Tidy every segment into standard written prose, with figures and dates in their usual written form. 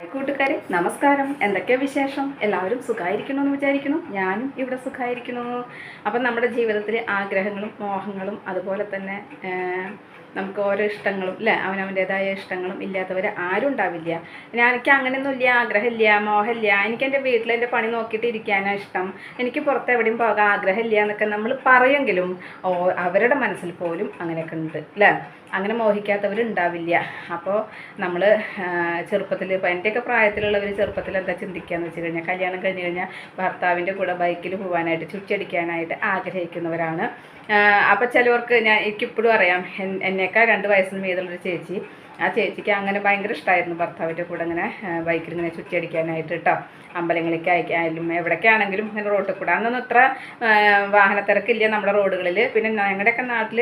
കൂട്ടുകാരെ നമസ്കാരം. എന്തൊക്കെയാ വിശേഷം? എല്ലാവരും സുഖമായിരിക്കണമെന്ന് വിചാരിക്കുന്നു. ഞാനും ഇവിടെ സുഖമായിരിക്കുന്നു. അപ്പം നമ്മുടെ ജീവിതത്തിൽ ആഗ്രഹങ്ങളും മോഹങ്ങളും അതുപോലെ തന്നെ നമുക്ക് ഓരോ ഇഷ്ടങ്ങളും അല്ലേ, അവനവൻ്റേതായ ഇഷ്ടങ്ങളും ഇല്ലാത്തവർ ആരും ഉണ്ടാവില്ല. എനിക്ക് അങ്ങനെയൊന്നും ഇല്ല, ആഗ്രഹമില്ല, മോഹമില്ല, എനിക്ക് എൻ്റെ വീട്ടിൽ എൻ്റെ പണി നോക്കിയിട്ട് ഇരിക്കാനാണ് ഇഷ്ടം, എനിക്ക് പുറത്ത് എവിടെയും പോകാൻ ആഗ്രഹമില്ല എന്നൊക്കെ നമ്മൾ പറയുമെങ്കിലും അവരുടെ മനസ്സിൽ പോലും അങ്ങനെയൊക്കെ ഉണ്ട് അല്ലേ. അങ്ങനെ മോഹിക്കാത്തവരുണ്ടാവില്ല. അപ്പോൾ നമ്മൾ ചെറുപ്പത്തിൽ ഇപ്പോൾ എൻ്റെയൊക്കെ പ്രായത്തിലുള്ളവർ ചെറുപ്പത്തിൽ എന്താ ചിന്തിക്കുകയെന്ന് വെച്ച് കഴിഞ്ഞാൽ, കല്യാണം കഴിഞ്ഞ് കഴിഞ്ഞാൽ ഭർത്താവിൻ്റെ കൂടെ ബൈക്കിൽ പോകാനായിട്ട് ചുറ്റടിക്കാനായിട്ട് ആഗ്രഹിക്കുന്നവരാണ്. അപ്പോൾ ചിലവർക്ക് എനിക്കിപ്പോഴും അറിയാം, എന്നേക്കാൾ 2 വയസ്സിന് മീതുള്ളൊരു ചേച്ചി, ആ ചേച്ചിക്ക് അങ്ങനെ ഭയങ്കര ഇഷ്ടമായിരുന്നു ഭർത്താവിൻ്റെ കൂടെ ഇങ്ങനെ ബൈക്കിൽ ഇങ്ങനെ ചുറ്റിയടിക്കാനായിട്ട് കേട്ടോ. അമ്പലങ്ങളിലേക്ക് അയക്കായാലും എവിടേക്കാണെങ്കിലും ഇങ്ങനെ റോട്ടിൽ കൂടെ. അന്നൊന്നും ഇത്ര വാഹനത്തിരക്കില്ല നമ്മുടെ റോഡുകളിൽ. പിന്നെ ഞങ്ങളുടെയൊക്കെ നാട്ടിൽ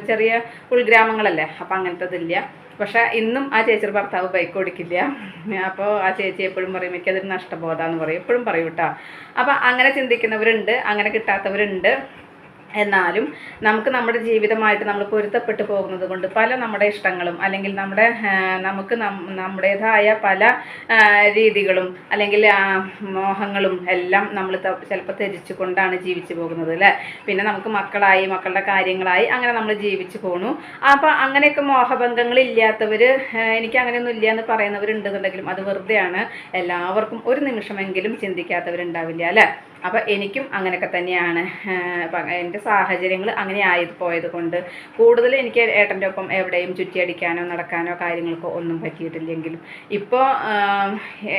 ചെറിയ ഉൾഗ്രാമങ്ങളല്ലേ, അപ്പം അങ്ങനത്തതില്ല. പക്ഷേ ഇന്നും ആ ചേച്ചിയുടെ ഭർത്താവ് ബൈക്ക് ഓടിക്കില്ല. അപ്പോൾ ആ ചേച്ചി എപ്പോഴും പറയും എനിക്കതൊരു നഷ്ടബോധമാണെന്ന് പറയും, എപ്പോഴും പറയും കേട്ടോ. അപ്പോൾ അങ്ങനെ ചിന്തിക്കുന്നവരുണ്ട്, അങ്ങനെ കിട്ടാത്തവരുണ്ട്. എന്നാലും നമുക്ക് നമ്മുടെ ജീവിതമായിട്ട് നമ്മൾ പൊരുത്തപ്പെട്ടു പോകുന്നത് കൊണ്ട് പല നമ്മുടെ ഇഷ്ടങ്ങളും അല്ലെങ്കിൽ നമുക്ക് നമ്മുടേതായ പല രീതികളും അല്ലെങ്കിൽ മോഹങ്ങളും എല്ലാം നമ്മൾ ചിലപ്പോൾ ത്യജിച്ചു കൊണ്ടാണ് ജീവിച്ചു പോകുന്നത് അല്ലേ. പിന്നെ നമുക്ക് മക്കളായി, മക്കളുടെ കാര്യങ്ങളായി അങ്ങനെ നമ്മൾ ജീവിച്ചു പോണു. അപ്പോൾ അങ്ങനെയൊക്കെ മോഹഭംഗങ്ങളില്ലാത്തവർ, എനിക്ക് അങ്ങനെയൊന്നും ഇല്ല എന്ന് പറയുന്നവരുണ്ടെന്നുണ്ടെങ്കിലും അത് വെറുതെയാണ്. എല്ലാവർക്കും ഒരു നിമിഷമെങ്കിലും ചിന്തിക്കാത്തവരുണ്ടാവില്ല അല്ലേ. അപ്പോൾ എനിക്കും അങ്ങനെയൊക്കെ തന്നെയാണ്. എൻ്റെ സാഹചര്യങ്ങൾ അങ്ങനെ പോയത് കൊണ്ട് കൂടുതൽ എനിക്ക് ഏട്ടൻ്റെ ഒപ്പം എവിടെയും ചുറ്റിയടിക്കാനോ നടക്കാനോ കാര്യങ്ങൾക്കോ ഒന്നും പറ്റിയിട്ടില്ലെങ്കിലും ഇപ്പോൾ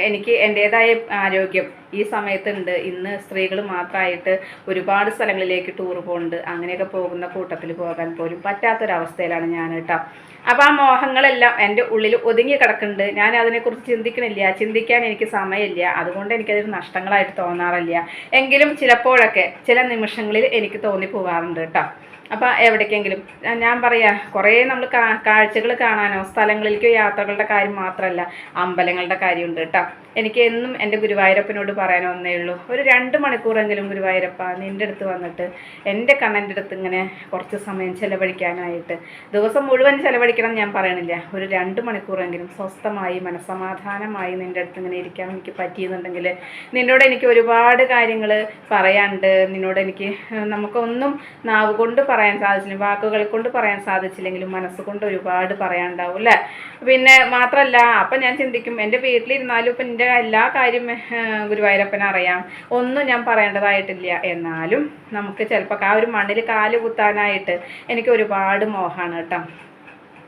എനിക്ക് എൻ്റേതായ ആരോഗ്യം ഈ സമയത്തുണ്ട്. ഇന്ന് സ്ത്രീകൾ മാത്രമായിട്ട് ഒരുപാട് സ്ഥലങ്ങളിലേക്ക് ടൂർ പോകുന്നുണ്ട്. അങ്ങനെയൊക്കെ പോകുന്ന കൂട്ടത്തിൽ പോകാൻ പോലും പറ്റാത്തൊരവസ്ഥയിലാണ് ഞാൻ കേട്ടോ. അപ്പോൾ ആ മോഹങ്ങളെല്ലാം എൻ്റെ ഉള്ളിൽ ഒതുങ്ങി കിടക്കുന്നുണ്ട്. ഞാൻ അതിനെക്കുറിച്ച് ചിന്തിക്കണില്ല, ചിന്തിക്കാൻ എനിക്ക് സമയമില്ല. അതുകൊണ്ട് എനിക്കതൊരു നഷ്ടങ്ങളായിട്ട് തോന്നാറില്ല. എങ്കിലും ചിലപ്പോഴൊക്കെ ചില നിമിഷങ്ങളിൽ എനിക്ക് തോന്നിപ്പോകാറുണ്ട് കേട്ടോ. അപ്പോൾ എവിടേക്കെങ്കിലും ഞാൻ പറയാം, കുറേ നമ്മൾ കാഴ്ചകൾ കാണാനോ സ്ഥലങ്ങളിലേക്കോ യാത്രകളുടെ കാര്യം മാത്രമല്ല, അമ്പലങ്ങളുടെ കാര്യമുണ്ട് കേട്ടോ. എനിക്ക് എന്നും എൻ്റെ ഗുരുവായൂരപ്പനോട് പറയാൻ ഒന്നേ ഉള്ളൂ, ഒരു 2 മണിക്കൂറെങ്കിലും ഗുരുവായൂരപ്പ നിൻ്റെ അടുത്ത് വന്നിട്ട് എൻ്റെ കണ്ണൻ്റെ അടുത്ത് ഇങ്ങനെ കുറച്ച് സമയം ചിലവഴിക്കാനായിട്ട്. ദിവസം മുഴുവൻ ചിലവഴിക്കണം ഞാൻ പറയണില്ല, ഒരു 2 മണിക്കൂറെങ്കിലും സ്വസ്ഥമായി മനസ്സമാധാനമായി നിൻ്റെ അടുത്ത് ഇങ്ങനെ ഇരിക്കാൻ എനിക്ക് പറ്റിയെന്നുണ്ടെങ്കിൽ നിന്നോട് എനിക്ക് ഒരുപാട് കാര്യങ്ങൾ പറയാനുണ്ട്. നിന്നോട് എനിക്ക് നമുക്കൊന്നും നാവ് കൊണ്ട് പറയാൻ സാധിച്ചില്ല, വാക്കുകൾ കൊണ്ട് പറയാൻ സാധിച്ചില്ലെങ്കിലും മനസ്സുകൊണ്ട് ഒരുപാട് പറയാനുണ്ടാവും അല്ലേ. പിന്നെ മാത്രമല്ല, അപ്പം ഞാൻ ചിന്തിക്കും, എൻ്റെ വീട്ടിലിരുന്നാലും ഇപ്പം എൻ്റെ എല്ലാ കാര്യം ഗുരുവായൂരപ്പനെ അറിയാം, ഒന്നും ഞാൻ പറയേണ്ടതായിട്ടില്ല. എന്നാലും നമുക്ക് ചിലപ്പോൾ ആ ഒരു മണ്ണിൽ കാല് കുത്താനായിട്ട് എനിക്ക് ഒരുപാട് മോഹമാണ് കേട്ടോ.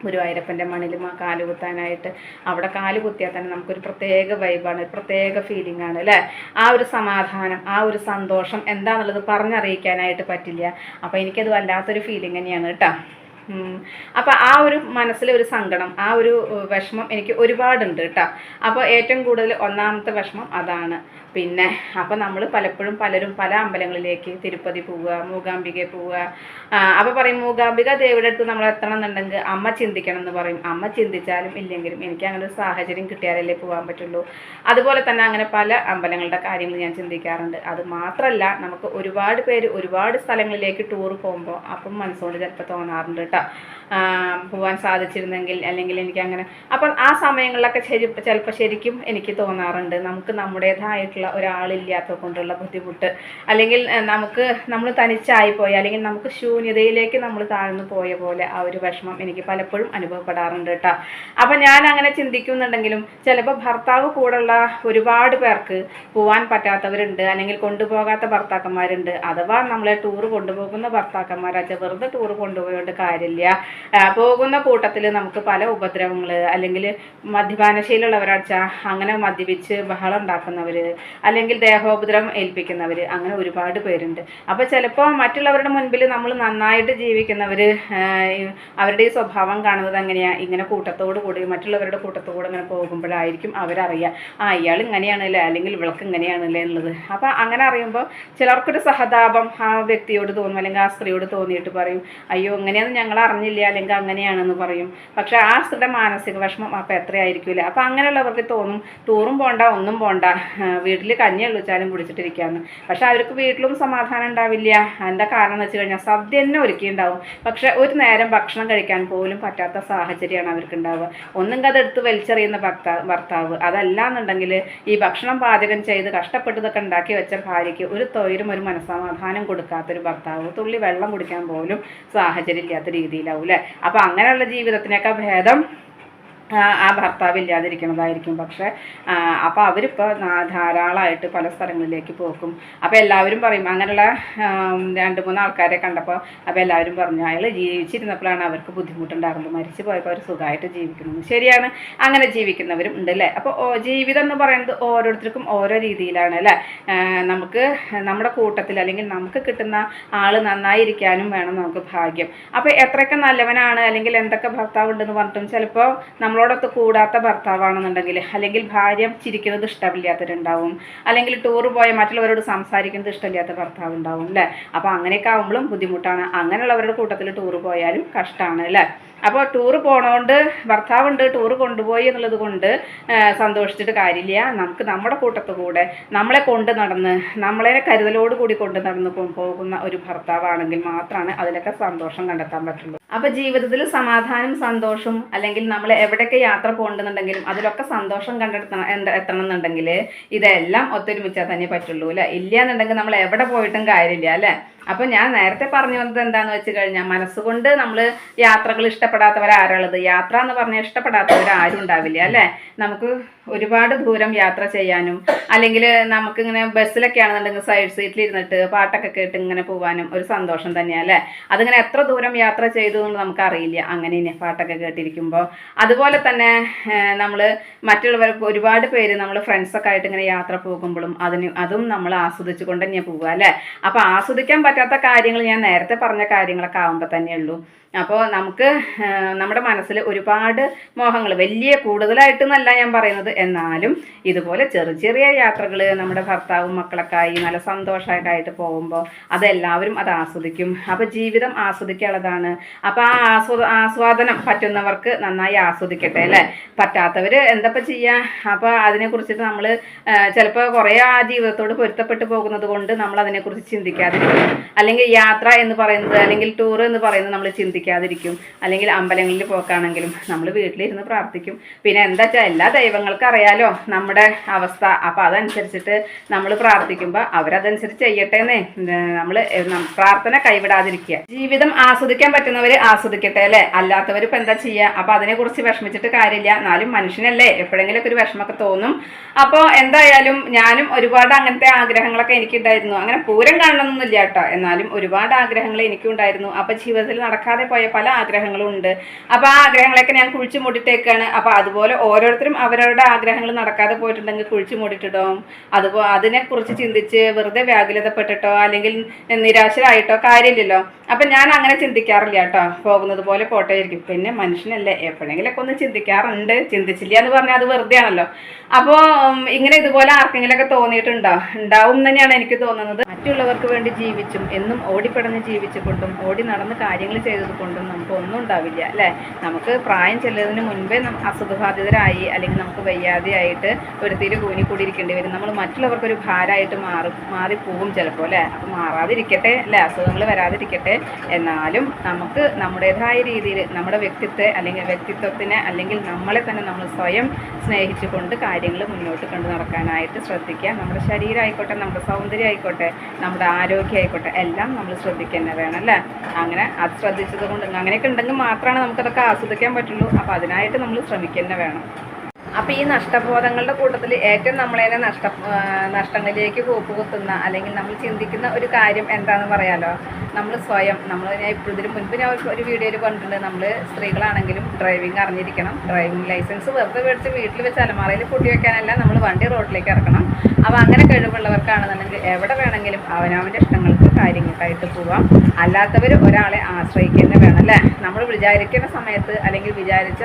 ഗുരുവായൂരപ്പൻ്റെ മണ്ണിൽ കാല് കുത്താനായിട്ട്, അവിടെ കാല് കുത്തിയാൽ തന്നെ നമുക്കൊരു പ്രത്യേക വൈബാണ്, പ്രത്യേക ഫീലിംഗ് ആണ് അല്ലേ. ആ ഒരു സമാധാനം, ആ ഒരു സന്തോഷം എന്താണെന്നുള്ളത് പറഞ്ഞറിയിക്കാനായിട്ട് പറ്റില്ല. അപ്പോൾ എനിക്കത് വല്ലാത്തൊരു ഫീലിംഗ് തന്നെയാണ് കേട്ടോ. അപ്പോൾ ആ ഒരു മനസ്സിലൊരു സങ്കടം, ആ ഒരു വിഷമം എനിക്ക് ഒരുപാടുണ്ട് കേട്ടോ. അപ്പോൾ ഏറ്റവും കൂടുതൽ ഒന്നാമത്തെ വിഷമം അതാണ്. പിന്നെ അപ്പോൾ നമ്മൾ പലരും പല അമ്പലങ്ങളിലേക്ക്, തിരുപ്പതി പോവുക, മൂകാംബികയിൽ പോവുക. അപ്പോൾ പറയും മൂകാംബിക ദേവിയുടെ അടുത്ത് നമ്മൾ എത്തണം എന്നുണ്ടെങ്കിൽ അമ്മ ചിന്തിക്കണം എന്ന് പറയും. അമ്മ ചിന്തിച്ചാലും ഇല്ലെങ്കിലും എനിക്ക് അങ്ങനെ ഒരു സാഹചര്യം കിട്ടിയാലല്ലേ പോകാൻ പറ്റുള്ളൂ. അതുപോലെ തന്നെ അങ്ങനെ പല അമ്പലങ്ങളുടെ കാര്യങ്ങൾ ഞാൻ ചിന്തിക്കാറുണ്ട്. അത് മാത്രമല്ല, നമുക്ക് ഒരുപാട് പേര് ഒരുപാട് സ്ഥലങ്ങളിലേക്ക് ടൂർ പോകുമ്പോൾ അപ്പം മനസ്സുകൊണ്ട് ചിലപ്പോൾ തോന്നാറുണ്ട് കേട്ടോ, പോകാൻ സാധിച്ചിരുന്നെങ്കിൽ, അല്ലെങ്കിൽ എനിക്കങ്ങനെ. അപ്പം ആ സമയങ്ങളിലൊക്കെ ചിലപ്പോൾ ശരിക്കും എനിക്ക് തോന്നാറുണ്ട്, നമുക്ക് നമ്മുടേതായിട്ടുള്ള ഒരാളില്ലാത്തത് കൊണ്ടുള്ള ബുദ്ധിമുട്ട്, അല്ലെങ്കിൽ നമ്മൾ തനിച്ചായിപ്പോയി, അല്ലെങ്കിൽ നമുക്ക് ശൂന്യതയിലേക്ക് നമ്മൾ താഴ്ന്നു പോയ പോലെ ആ ഒരു വിഷമം എനിക്ക് പലപ്പോഴും അനുഭവപ്പെടാറുണ്ട് കേട്ടോ. അപ്പം ഞാൻ അങ്ങനെ ചിന്തിക്കുന്നുണ്ടെങ്കിലും ചിലപ്പോൾ ഭർത്താവ് കൂടെയുള്ള ഒരുപാട് പേർക്ക് പോകാൻ പറ്റാത്തവരുണ്ട്, അല്ലെങ്കിൽ കൊണ്ടുപോകാത്ത ഭർത്താക്കന്മാരുണ്ട്. അഥവാ നമ്മളെ ടൂർ കൊണ്ടുപോകുന്ന ഭർത്താക്കന്മാരാച്ചാൽ വെറുതെ ടൂർ കൊണ്ടുപോയോണ്ട് കാര്യമില്ല. പോകുന്ന കൂട്ടത്തിൽ നമുക്ക് പല ഉപദ്രവങ്ങൾ, അല്ലെങ്കിൽ മദ്യപാനശീലമുള്ളവരാച്ചാൽ അങ്ങനെ മദ്യപിച്ച് ബഹളം ഉണ്ടാക്കുന്നവർ, അല്ലെങ്കിൽ ദേഹോപദ്രവം ഏൽപ്പിക്കുന്നവർ, അങ്ങനെ ഒരുപാട് പേരുണ്ട്. അപ്പോൾ ചിലപ്പോൾ മറ്റുള്ളവരുടെ മുൻപിൽ നമ്മൾ നന്നായിട്ട് ജീവിക്കുന്നവർ അവരുടെ ഈ സ്വഭാവം കാണുന്നത് എങ്ങനെയാണ്, ഇങ്ങനെ കൂട്ടത്തോടു കൂടി മറ്റുള്ളവരുടെ കൂട്ടത്തോട് ഇങ്ങനെ പോകുമ്പോഴായിരിക്കും അവരറിയുക, ഇയാൾ ഇങ്ങനെയാണല്ലേ, അല്ലെങ്കിൽ ഇവൾക്ക് ഇങ്ങനെയാണല്ലേ എന്നുള്ളത്. അപ്പോൾ അങ്ങനെ അറിയുമ്പോൾ ചിലർക്കൊരു സഹതാപം ആ വ്യക്തിയോട് തോന്നും, അല്ലെങ്കിൽ ആ സ്ത്രീയോട് തോന്നിയിട്ട് പറയും, അയ്യോ ഇങ്ങനെയൊന്നും ഞങ്ങൾ അറിഞ്ഞില്ല, അല്ലെങ്കിൽ അങ്ങനെയാണെന്ന് പറയും. പക്ഷെ ആ സ്ത്രീയുടെ മാനസിക വിഷമം അപ്പോൾ എത്രയായിരിക്കില്ല. അപ്പോൾ അങ്ങനെയുള്ളവർക്ക് തോന്നും ടൂറും പോണ്ട, ഒന്നും പോണ്ട, വീട്ടിൽ വീട്ടിൽ കഞ്ഞി എള്ളിച്ചാലും കുടിച്ചിട്ടിരിക്കുകയാണ്. പക്ഷെ അവർക്ക് വീട്ടിലും സമാധാനം ഉണ്ടാവില്ല. എന്താ കാരണം എന്ന് വെച്ച് കഴിഞ്ഞാൽ സദ്യ തന്നെ ഒരുക്കിയിട്ടുണ്ടാവും, പക്ഷെ ഒരു നേരം ഭക്ഷണം കഴിക്കാൻ പോലും പറ്റാത്ത സാഹചര്യമാണ് അവർക്ക് ഉണ്ടാവുക. ഒന്നും അതെടുത്ത് വലിച്ചെറിയുന്ന ഭർത്താവ്, അതല്ലാന്നുണ്ടെങ്കിൽ ഈ ഭക്ഷണം പാചകം ചെയ്ത് കഷ്ടപ്പെട്ടതൊക്കെ ഉണ്ടാക്കി വെച്ച ഭാര്യയ്ക്ക് ഒരു തൊഴിലും ഒരു മനസ്സമാധാനം കൊടുക്കാത്തൊരു ഭർത്താവ്, തുള്ളി വെള്ളം കുടിക്കാൻ പോലും സാഹചര്യം ഇല്ലാത്ത രീതിയിലാവും അല്ലേ. അപ്പം അങ്ങനെയുള്ള ജീവിതത്തിനൊക്കെ ഭേദം ആ ഭർത്താവ് ഇല്ലാതിരിക്കുന്നതായിരിക്കും. പക്ഷെ അപ്പോൾ അവരിപ്പോൾ ധാരാളമായിട്ട് പല സ്ഥലങ്ങളിലേക്ക് പോക്കും. അപ്പോൾ എല്ലാവരും പറയും, അങ്ങനെയുള്ള 2-3 ആൾക്കാരെ കണ്ടപ്പോൾ അപ്പോൾ എല്ലാവരും പറഞ്ഞു അയാൾ ജീവിച്ചിരുന്നപ്പോഴാണ് അവർക്ക് ബുദ്ധിമുട്ടുണ്ടായിരുന്നത്, മരിച്ചു പോയപ്പോൾ അവർ സുഖമായിട്ട് ജീവിക്കുന്നു. ശരിയാണ്, അങ്ങനെ ജീവിക്കുന്നവരും ഉണ്ട് അല്ലേ. അപ്പോൾ ജീവിതം എന്ന് പറയുന്നത് ഓരോരുത്തർക്കും ഓരോ രീതിയിലാണ് അല്ലേ. നമുക്ക് നമ്മുടെ കൂട്ടത്തിൽ അല്ലെങ്കിൽ നമുക്ക് കിട്ടുന്ന ആൾ നന്നായിരിക്കാനും വേണം നമുക്ക് ഭാഗ്യം. അപ്പോൾ എത്രയൊക്കെ നല്ലവനാണ് അല്ലെങ്കിൽ എന്തൊക്കെ ഭർത്താവ് ഉണ്ടെന്ന് പറഞ്ഞിട്ടും ചിലപ്പോൾ നമ്മളോടൊത്ത് കൂടാത്ത ഭർത്താവാണെന്നുണ്ടെങ്കിൽ, അല്ലെങ്കിൽ ഭാര്യ ചിരിക്കുന്നത് ഇഷ്ടമില്ലാത്തവരുണ്ടാവും, അല്ലെങ്കിൽ ടൂർ പോയ മറ്റുള്ളവരോട് സംസാരിക്കുന്നത് ഇഷ്ടമില്ലാത്ത ഭർത്താവ് ഉണ്ടാവും അല്ലേ. അപ്പോൾ അങ്ങനെയൊക്കെ ആകുമ്പോഴും ബുദ്ധിമുട്ടാണ്. അങ്ങനെയുള്ളവരുടെ കൂട്ടത്തിൽ ടൂർ പോയാലും കഷ്ടമാണ് അല്ലേ. അപ്പോൾ ടൂറ് പോണോണ്ട് ഭർത്താവുണ്ട് ടൂർ കൊണ്ടുപോയി എന്നുള്ളത് കൊണ്ട് സന്തോഷിച്ചിട്ട് കാര്യമില്ല. നമുക്ക് നമ്മുടെ കൂട്ടത്തു കൂടെ നമ്മളെ കൊണ്ട് നടന്ന് നമ്മളെ കരുതലോട് കൂടി കൊണ്ട് നടന്ന് പോകുന്ന ഒരു ഭർത്താവാണെങ്കിൽ മാത്രമാണ് അതിലൊക്കെ സന്തോഷം കണ്ടെത്താൻ പറ്റുള്ളൂ. അപ്പോൾ ജീവിതത്തിൽ സമാധാനം സന്തോഷം, അല്ലെങ്കിൽ നമ്മൾ എവിടെയൊക്കെ യാത്ര പോകണമെന്നുണ്ടെങ്കിലും അതിലൊക്കെ സന്തോഷം എത്തണം എന്നുണ്ടെങ്കിൽ ഇതെല്ലാം ഒത്തൊരുമിച്ചാൽ തന്നെ പറ്റുള്ളൂ അല്ലേ. ഇല്ല എന്നുണ്ടെങ്കിൽ നമ്മൾ എവിടെ പോയിട്ടും കാര്യമില്ല അല്ലേ. അപ്പോൾ ഞാൻ നേരത്തെ പറഞ്ഞു വന്നത് എന്താണെന്ന് വെച്ച് കഴിഞ്ഞാൽ, മനസ്സുകൊണ്ട് നമ്മൾ യാത്രകൾ ഇഷ്ടപ്പെടാത്തവരാരുള്ളത്, യാത്ര എന്ന് പറഞ്ഞാൽ ഇഷ്ടപ്പെടാത്തവരാരും ഉണ്ടാവില്ല അല്ലേ. നമുക്ക് ഒരുപാട് ദൂരം യാത്ര ചെയ്യാനും, അല്ലെങ്കിൽ നമുക്കിങ്ങനെ ബസ്സിലൊക്കെ ആണെന്നുണ്ടെങ്കിൽ സൈഡ് സീറ്റിൽ ഇരുന്നിട്ട് പാട്ടൊക്കെ കേട്ട് ഇങ്ങനെ പോകാനും ഒരു സന്തോഷം തന്നെയാണ് അല്ലേ. അതിങ്ങനെ എത്ര ദൂരം യാത്ര ചെയ്തു എന്ന് നമുക്കറിയില്ല, അങ്ങനെ തന്നെ പാട്ടൊക്കെ കേട്ടിരിക്കുമ്പോൾ. അതുപോലെ തന്നെ നമ്മൾ മറ്റുള്ളവർക്ക് ഒരുപാട് പേര് നമ്മൾ ഫ്രണ്ട്സൊക്കെ ആയിട്ട് ഇങ്ങനെ യാത്ര പോകുമ്പോഴും അതും നമ്മൾ ആസ്വദിച്ചു കൊണ്ട് തന്നെയാണ് പോവുക അല്ലേ. അപ്പോൾ ആസ്വദിക്കാൻ പറ്റാത്ത കാര്യങ്ങൾ ഞാൻ നേരത്തെ പറഞ്ഞ കാര്യങ്ങളൊക്കെ ആകുമ്പോൾ തന്നെയുള്ളൂ. അപ്പോൾ നമുക്ക് നമ്മുടെ മനസ്സിൽ ഒരുപാട് മോഹങ്ങൾ, വലിയ കൂടുതലായിട്ടെന്നല്ല ഞാൻ പറയുന്നത്, എന്നാലും ഇതുപോലെ ചെറിയ യാത്രകൾ നമ്മുടെ ഭർത്താവും മക്കളൊക്കെ ആയി നല്ല സന്തോഷമായിട്ടായിട്ട് പോകുമ്പോൾ അതെല്ലാവരും അത് ആസ്വദിക്കും. അപ്പോൾ ജീവിതം ആസ്വദിക്കാനുള്ളതാണ്. അപ്പോൾ ആ ആസ്വാദനം പറ്റുന്നവർക്ക് നന്നായി ആസ്വദിക്കട്ടെ അല്ലേ. പറ്റാത്തവർ എന്തപ്പോൾ ചെയ്യുക. അപ്പോൾ അതിനെക്കുറിച്ചിട്ട് നമ്മൾ ചിലപ്പോൾ കുറേ ആ ജീവിതത്തോട് പൊരുത്തപ്പെട്ട് പോകുന്നത് കൊണ്ട് നമ്മൾ അതിനെക്കുറിച്ച് ചിന്തിക്കാതിരിക്കും. അല്ലെങ്കിൽ യാത്ര എന്ന് പറയുന്നത് അല്ലെങ്കിൽ ടൂർ എന്ന് പറയുന്നത് നമ്മൾ ചിന്തിക്കാതിരിക്കും. അല്ലെങ്കിൽ അമ്പലങ്ങളിൽ പോക്കാണെങ്കിലും നമ്മൾ വീട്ടിലിരുന്ന് പ്രാർത്ഥിക്കും. പിന്നെ എന്താ വെച്ചാൽ എല്ലാ ദൈവങ്ങൾക്കും അറിയാലോ നമ്മുടെ അവസ്ഥ. അപ്പോൾ അതനുസരിച്ചിട്ട് നമ്മൾ പ്രാർത്ഥിക്കുമ്പോൾ അവരതനുസരിച്ച് ചെയ്യട്ടേന്നേ. നമ്മൾ പ്രാർത്ഥന കൈവിടാതിരിക്കുക. ജീവിതം ആസ്വദിക്കാൻ പറ്റുന്നവർ ആസ്വദിക്കട്ടെ അല്ലേ. അല്ലാത്തവർ ഇപ്പം എന്താ ചെയ്യുക. അപ്പോൾ അതിനെക്കുറിച്ച് വിഷമിച്ചിട്ട് കാര്യമില്ല. എന്നാലും മനുഷ്യനല്ലേ, എപ്പോഴെങ്കിലുമൊക്കെ ഒരു വിഷമമൊക്കെ തോന്നും. അപ്പോൾ എന്തായാലും ഞാനും ഒരുപാട് അങ്ങനത്തെ ആഗ്രഹങ്ങളൊക്കെ എനിക്കുണ്ടായിരുന്നു. അങ്ങനെ പൂരം കാണണമെന്നൊന്നുമില്ല കേട്ടോ, എന്നാലും ഒരുപാട് ആഗ്രഹങ്ങൾ എനിക്കുണ്ടായിരുന്നു. അപ്പോൾ ജീവിതത്തിൽ നടക്കാതെ പോയ പല ആഗ്രഹങ്ങളും ഉണ്ട്. അപ്പോൾ ആ ആഗ്രഹങ്ങളൊക്കെ ഞാൻ കുഴിച്ചു മൂടിയിട്ടേക്കാണ്. അപ്പോൾ അതുപോലെ ഓരോരുത്തരും അവരവരുടെ ആഗ്രഹങ്ങൾ നടക്കാതെ പോയിട്ടുണ്ടെങ്കിൽ കുഴിച്ചു മൂടിയിട്ടിടും. അതുപോലെ അതിനെക്കുറിച്ച് ചിന്തിച്ച് വെറുതെ വ്യാകുലതപ്പെട്ടിട്ടോ അല്ലെങ്കിൽ നിരാശരായിട്ടോ കാര്യമില്ലല്ലോ. അപ്പം ഞാൻ അങ്ങനെ ചിന്തിക്കാറില്ല കേട്ടോ. പോകുന്നത് പോലെ പോട്ടെ ഇരിക്കും. പിന്നെ മനുഷ്യനല്ലേ, എപ്പോഴെങ്കിലൊക്കെ ഒന്ന് ചിന്തിക്കാറുണ്ട്. ചിന്തിച്ചില്ല എന്ന് പറഞ്ഞാൽ അത് വെറുതെ ആണല്ലോ. അപ്പോൾ ഇങ്ങനെ ഇതുപോലെ ആർക്കെങ്കിലൊക്കെ തോന്നിയിട്ടുണ്ടോ? ഉണ്ടാവും തന്നെയാണ് എനിക്ക് തോന്നുന്നത്. മറ്റുള്ളവർക്ക് വേണ്ടി ജീവിച്ചും എന്നും ഓടിപ്പടഞ്ഞ് ജീവിച്ചുകൊണ്ടും ഓടി നടന്ന് കാര്യങ്ങൾ ചെയ്തത് കൊണ്ടും നമുക്ക് ഒന്നും ഉണ്ടാവില്ല അല്ലേ. നമുക്ക് പ്രായം ചെല്ലുന്നതിന് മുൻപേ അസുഖബാധിതരായി അല്ലെങ്കിൽ നമുക്ക് വയ്യാതെയായിട്ട് ഒരു തീരെ കൂനിക്കൂടിയിരിക്കേണ്ടി വരും. നമ്മൾ മറ്റുള്ളവർക്കൊരു ഭാരമായിട്ട് മാറിപ്പോവും ചിലപ്പോൾ അല്ലേ. അപ്പോൾ മാറാതിരിക്കട്ടെ അല്ലേ, അസുഖങ്ങൾ വരാതിരിക്കട്ടെ. എന്നാലും നമുക്ക് നമ്മുടേതായ രീതിയിൽ നമ്മുടെ വ്യക്തിത്വത്തിനെ അല്ലെങ്കിൽ നമ്മളെ തന്നെ നമ്മൾ സ്വയം സ്നേഹിച്ചുകൊണ്ട് കാര്യങ്ങൾ മുന്നോട്ട് കൊണ്ടു നടക്കാനായിട്ട് ശ്രദ്ധിക്കുക. നമ്മുടെ ശരീരമായിക്കോട്ടെ, നമ്മുടെ സൗന്ദര്യം ആയിക്കോട്ടെ, നമ്മുടെ ആരോഗ്യം ആയിക്കോട്ടെ, എല്ലാം നമ്മൾ ശ്രദ്ധിക്കുക തന്നെ വേണം അല്ലേ. അങ്ങനെ അത് ശ്രദ്ധിച്ചത് കൊണ്ട് അങ്ങനെയൊക്കെ ഉണ്ടെങ്കിൽ മാത്രമാണ് നമുക്കതൊക്കെ ആസ്വദിക്കാൻ പറ്റുള്ളൂ. അപ്പോൾ അതിനായിട്ട് നമ്മൾ ശ്രമിക്കുക തന്നെ വേണം. അപ്പോൾ ഈ നഷ്ടബോധങ്ങളുടെ കൂട്ടത്തിൽ ഏറ്റവും നമ്മളെ നഷ്ടങ്ങളിലേക്ക് കൂപ്പുകുത്തുന്ന അല്ലെങ്കിൽ നമ്മൾ ചിന്തിക്കുന്ന ഒരു കാര്യം എന്താണെന്ന് പറയാലോ, നമ്മൾ സ്വയം ഞാൻ ഇതിന് മുൻപ് ഞാൻ ഒരു വീഡിയോയിൽ കണ്ടിട്ടുണ്ട്. നമ്മൾ സ്ത്രീകളാണെങ്കിലും ഡ്രൈവിംഗ് അറിഞ്ഞിരിക്കണം. ഡ്രൈവിംഗ് ലൈസൻസ് വെറുതെ മേടിച്ച് വീട്ടിൽ വെച്ച് അലമാറയിൽ പൂട്ടി വെക്കാനല്ല, നമ്മൾ വണ്ടി റോഡിലേക്ക് ഇറക്കണം. അപ്പോൾ അങ്ങനെ കഴിവുള്ളവർക്കാണെന്നുണ്ടെങ്കിൽ എവിടെ വേണമെങ്കിലും അവനവൻ്റെ ഇഷ്ടങ്ങൾക്ക് കാര്യങ്ങൾക്കായിട്ട് പോവാം. അല്ലാത്തവർ ഒരാളെ ആശ്രയിക്കുക വേണം അല്ലേ. നമ്മൾ വിചാരിക്കുന്ന സമയത്ത് അല്ലെങ്കിൽ വിചാരിച്ച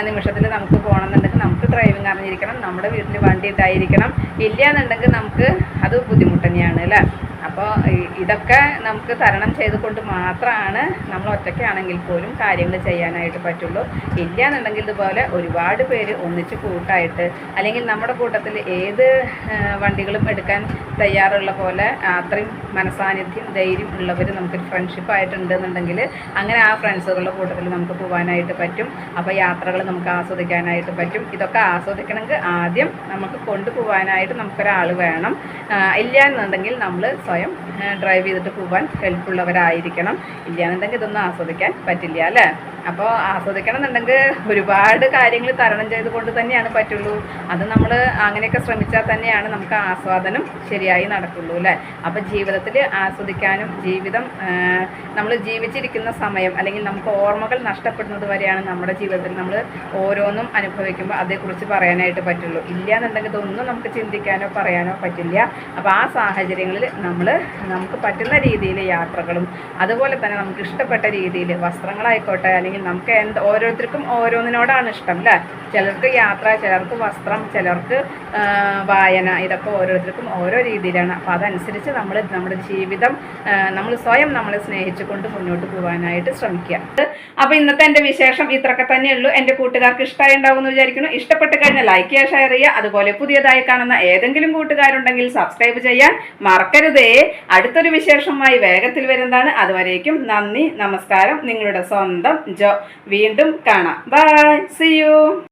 നിമിഷത്തിൽ നമുക്ക് പോകണമെന്നുണ്ടെങ്കിൽ നമുക്ക് ഡ്രൈവിംഗ് അറിഞ്ഞിരിക്കണം, നമ്മുടെ വീട്ടിൽ വണ്ടി ഉണ്ടായിരിക്കണം. ഇല്ല എന്നുണ്ടെങ്കിൽ നമുക്ക് അത് ബുദ്ധിമുട്ട് തന്നെയാണ് അല്ലേ. അപ്പോൾ ഇതൊക്കെ നമുക്ക് തരണം ചെയ്തുകൊണ്ട് മാത്രമാണ് നമ്മൾ ഒറ്റയ്ക്കാണെങ്കിൽ പോലും കാര്യങ്ങൾ ചെയ്യാനായിട്ട് പറ്റുള്ളൂ. ഇല്ല എന്നുണ്ടെങ്കിൽ ഇതുപോലെ ഒരുപാട് പേര് ഒന്നിച്ച് കൂട്ടായിട്ട്, അല്ലെങ്കിൽ നമ്മുടെ കൂട്ടത്തിൽ ഏത് വണ്ടികളും എടുക്കാൻ തയ്യാറുള്ള പോലെ അത്രയും മനസാന്നിധ്യം ധൈര്യം ഉള്ളവർ നമുക്കൊരു ഫ്രണ്ട്ഷിപ്പായിട്ടുണ്ടെന്നുണ്ടെങ്കിൽ അങ്ങനെ ആ ഫ്രണ്ട്സുകളുടെ കൂട്ടത്തിൽ നമുക്ക് പോകാനായിട്ട് പറ്റും. അപ്പോൾ യാത്രകൾ നമുക്ക് ആസ്വദിക്കാനായിട്ട് പറ്റും. ഇതൊക്കെ ആസ്വദിക്കണമെങ്കിൽ ആദ്യം നമുക്ക് കൊണ്ടുപോകാനായിട്ട് നമുക്കൊരാൾ വേണം. ഇല്ല എന്നുണ്ടെങ്കിൽ നമ്മൾ സ്വയം ഡ്രൈവ് ചെയ്തിട്ട് പോകാൻ ഹെൽപ്പുള്ളവരായിരിക്കണം. ഇല്ല എന്നുണ്ടെങ്കിൽ ഇതൊന്നും ആസ്വദിക്കാൻ പറ്റില്ല അല്ലേ. അപ്പോൾ ആസ്വദിക്കണം എന്നുണ്ടെങ്കിൽ ഒരുപാട് കാര്യങ്ങൾ തരണം ചെയ്തുകൊണ്ട് തന്നെയാണ് പറ്റുള്ളൂ. അത് നമ്മൾ അങ്ങനെയൊക്കെ ശ്രമിച്ചാൽ തന്നെയാണ് നമുക്ക് ആസ്വാദനം ശരിയായി നടക്കുള്ളൂ അല്ലേ. അപ്പോൾ ജീവിതത്തിൽ ആസ്വദിക്കാനും ജീവിതം നമ്മൾ ജീവിച്ചിരിക്കുന്ന സമയം അല്ലെങ്കിൽ നമുക്ക് ഓർമ്മകൾ നഷ്ടപ്പെടുന്നത് വരെയാണ് നമ്മുടെ ജീവിതത്തിൽ നമ്മൾ ഓരോന്നും അനുഭവിക്കുമ്പോൾ അതേക്കുറിച്ച് പറയാനായിട്ട് പറ്റുള്ളൂ. ഇല്ല എന്നുണ്ടെങ്കിൽ ഇതൊന്നും നമുക്ക് ചിന്തിക്കാനോ പറയാനോ പറ്റില്ല. അപ്പോൾ ആ സാഹചര്യങ്ങളിൽ നമുക്ക് പറ്റുന്ന രീതിയിൽ യാത്രകളും അതുപോലെ തന്നെ നമുക്ക് ഇഷ്ടപ്പെട്ട രീതിയിൽ വസ്ത്രങ്ങളായിക്കോട്ടെ, അല്ലെങ്കിൽ നമുക്ക് ഓരോരുത്തർക്കും ഓരോന്നിനോടാണ് ഇഷ്ടം അല്ലേ. ചിലർക്ക് യാത്ര, ചിലർക്ക് വസ്ത്രം, ചിലർക്ക് വായന, ഇതൊക്കെ ഓരോരുത്തർക്കും ഓരോ രീതിയിലാണ്. അപ്പോൾ അതനുസരിച്ച് നമ്മുടെ ജീവിതം നമ്മൾ സ്വയം നമ്മളെ സ്നേഹിച്ചുകൊണ്ട് മുന്നോട്ട് പോകാനായിട്ട് ശ്രമിക്കുക. അപ്പോൾ ഇന്നത്തെ എൻ്റെ വിശേഷം ഇത്രയൊക്കെ തന്നെയുള്ളൂ. എൻ്റെ കൂട്ടുകാർക്ക് ഇഷ്ടമായി ഉണ്ടാവുമെന്ന് വിചാരിക്കുന്നു. ഇഷ്ടപ്പെട്ട് കഴിഞ്ഞാൽ ലൈക്ക് ചെയ്യുക, ഷെയർ ചെയ്യുക. അതുപോലെ പുതിയതായി കാണുന്ന ഏതെങ്കിലും കൂട്ടുകാരുണ്ടെങ്കിൽ സബ്സ്ക്രൈബ് ചെയ്യാൻ മറക്കരുതേ. അടുത്തൊരു വിശേഷമായി വേഗത്തിൽ വരുന്നതാണ്. അതുവരേക്കും നന്ദി, നമസ്കാരം. നിങ്ങളുടെ സ്വന്തം ജോ. വീണ്ടും കാണാം. Bye, see U.